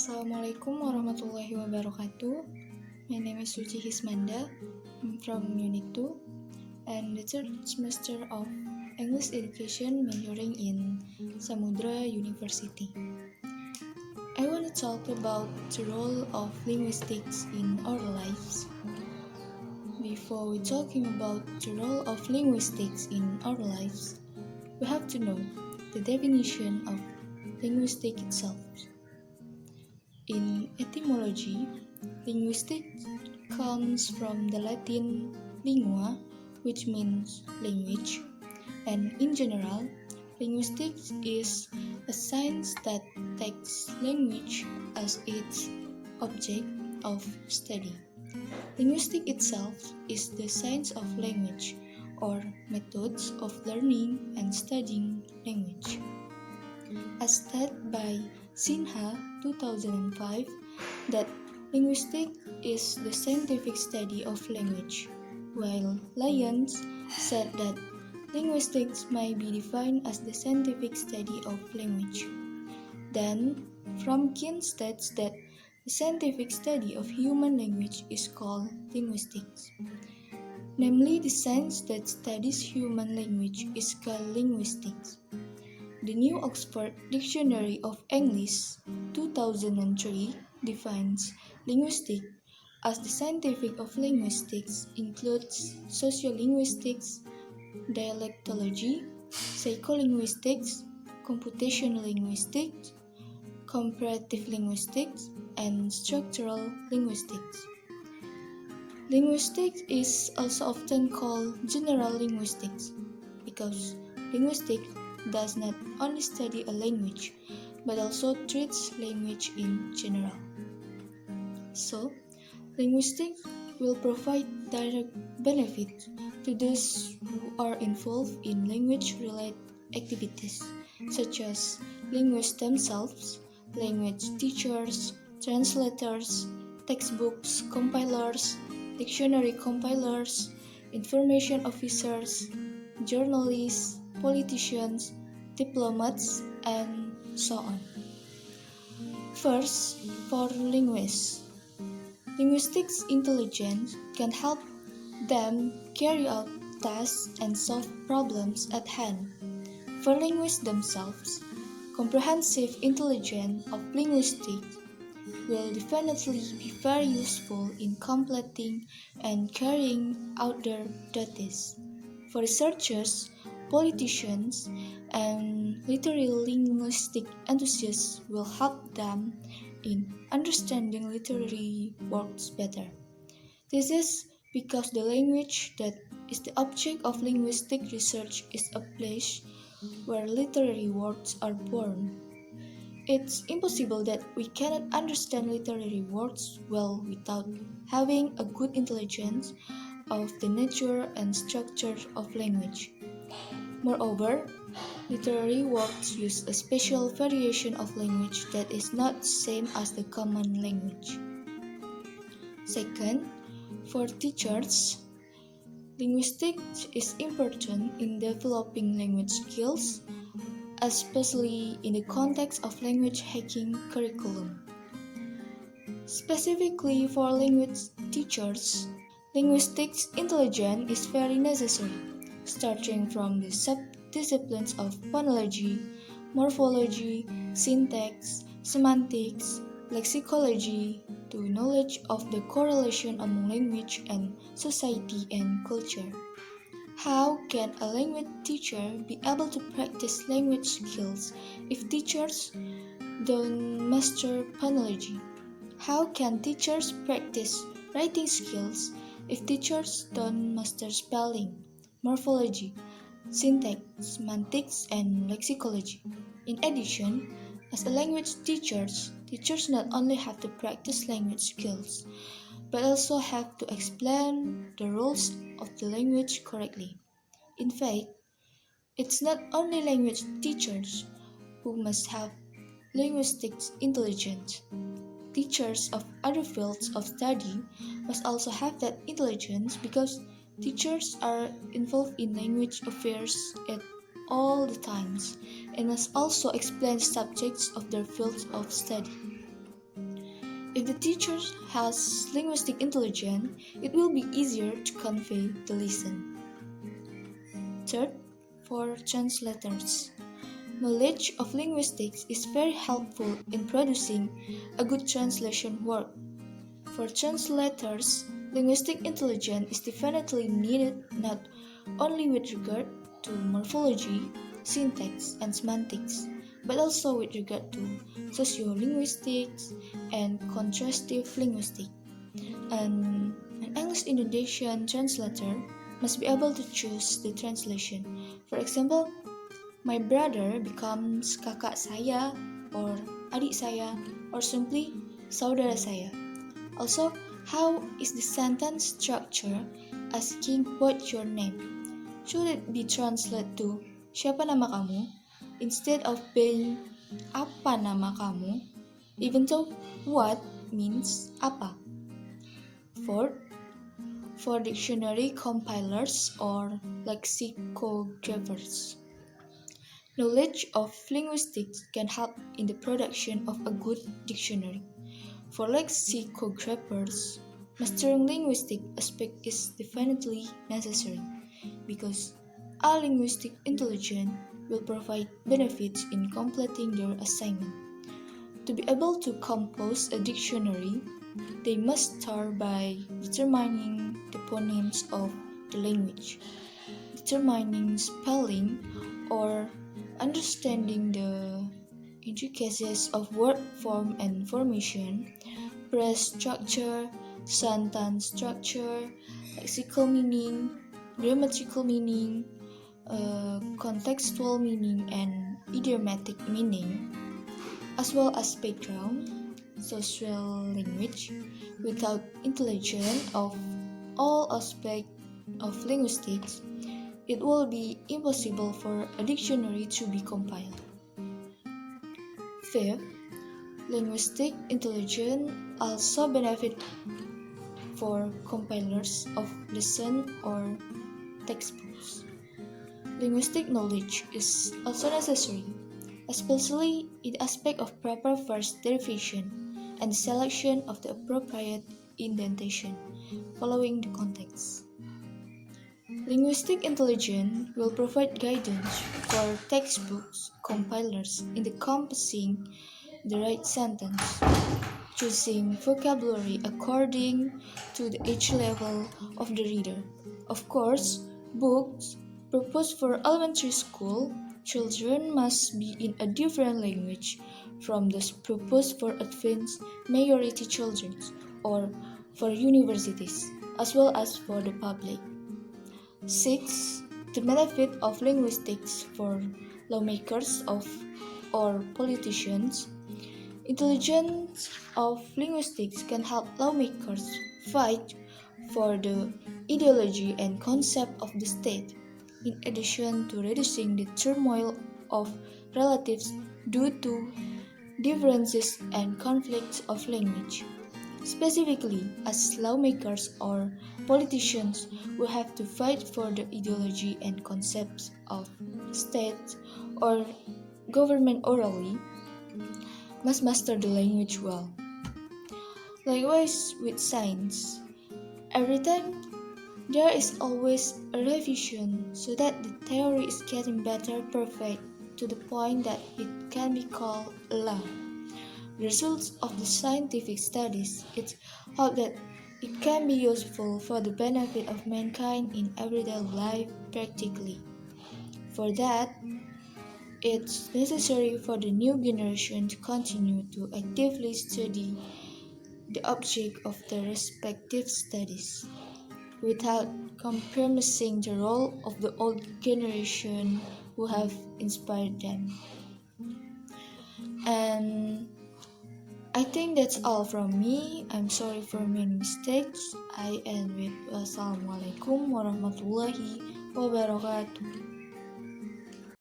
Assalamualaikum warahmatullahi wabarakatuh. My name is Suci Hismanda. I'm from Unit 2 and the third semester of English Education majoring in Samudra University. I want to talk about the role of linguistics in our lives. Before we talking about the role of linguistics in our lives, we have to know the definition of linguistics itself. In etymology, linguistics comes from the Latin lingua, which means language, and in general, linguistics is a science that takes language as its object of study. Linguistics itself is the science of language, or methods of learning and studying language. As stated by Sinha 2005, that linguistics is the scientific study of language, while Lyons said that linguistics may be defined as the scientific study of language. Then, Fromkin states that the scientific study of human language is called linguistics. Namely, the science that studies human language is called linguistics. The New Oxford Dictionary of English 2003 defines linguistics as the scientific of linguistics includes sociolinguistics, dialectology, psycholinguistics, computational linguistics, comparative linguistics, and structural linguistics. Linguistics is also often called general linguistics because linguistics does not only study a language, but also treats language in general. So, linguistics will provide direct benefit to those who are involved in language-related activities, such as linguists themselves, language teachers, translators, textbooks compilers, dictionary compilers, information officers, journalists, politicians, diplomats, and so on. First, for linguists. Linguistics intelligence can help them carry out tasks and solve problems at hand. For linguists themselves, comprehensive intelligence of linguistics will definitely be very useful in completing and carrying out their duties. For researchers, politicians, and literary linguistic enthusiasts will help them in understanding literary works better. This is because the language that is the object of linguistic research is a place where literary works are born. It's impossible that we cannot understand literary works well without having a good intelligence of the nature and structure of language. Moreover, literary works use a special variation of language that is not the same as the common language. Second, for teachers, linguistics is important in developing language skills, especially in the context of language hacking curriculum. Specifically for language teachers, linguistics intelligence is very necessary, starting from the subdisciplines of phonology, morphology, syntax, semantics, lexicology, to knowledge of the correlation among language and society and culture. How can a language teacher be able to practice language skills if teachers don't master phonology? How can teachers practice writing skills if teachers don't master spelling, morphology, syntax, semantics, and lexicology? In addition, as a language teachers not only have to practice language skills, but also have to explain the rules of the language correctly. In fact, it's not only language teachers who must have linguistics intelligence. Teachers of other fields of study must also have that intelligence because teachers are involved in language affairs at all the times and must also explain subjects of their fields of study. If the teacher has linguistic intelligence, it will be easier to convey the lesson. Third, for translators. Knowledge of linguistics is very helpful in producing a good translation work. For translators, linguistic intelligence is definitely needed not only with regard to morphology, syntax, and semantics, but also with regard to sociolinguistics and contrastive linguistics. An English-Indonesian translator must be able to choose the translation. For example, my brother becomes kakak saya or adik saya or simply saudara saya. Also, how is the sentence structure asking what's your name? Should it be translated to siapa nama kamu instead of being apa nama kamu, even though what means apa? Fourth, for dictionary compilers or lexicographers. Knowledge of linguistics can help in the production of a good dictionary. For lexicographers, mastering linguistic aspect is definitely necessary because a linguistic intelligence will provide benefits in completing their assignment. To be able to compose a dictionary, they must start by determining the phonemes of the language, determining spelling, or understanding the intricacies of word form and formation, phrase structure, sentence structure, lexical meaning, grammatical meaning, contextual meaning, and idiomatic meaning, as well as background, social language. Without intelligence of all aspects of linguistics, it will be impossible for a dictionary to be compiled. Fifth, linguistic intelligence also benefit for compilers of lesson or textbooks. Linguistic knowledge is also necessary, especially in the aspect of proper verse derivation and the selection of the appropriate indentation following the context. Linguistic intelligence will provide guidance for textbooks compilers in the composing the right sentence, choosing vocabulary according to the age level of the reader. Of course, books proposed for elementary school children must be in a different language from those proposed for advanced majority children or for universities, as well as for the public. 6. The benefit of linguistics for lawmakers or politicians. Intelligence of linguistics can help lawmakers fight for the ideology and concept of the state, in addition to reducing the turmoil of relatives due to differences and conflicts of language. Specifically, as lawmakers or politicians who have to fight for the ideology and concepts of state or government orally, must master the language well. Likewise with science, every time there is always a revision so that the theory is getting better perfect to the point that it can be called law. The results of the scientific studies, it's hoped that it can be useful for the benefit of mankind in everyday life practically. For that, it's necessary for the new generation to continue to actively study the object of their respective studies, without compromising the role of the old generation who have inspired them. And I think that's all from me. I'm sorry for many mistakes. I end with Assalamualaikum warahmatullahi wabarakatuh.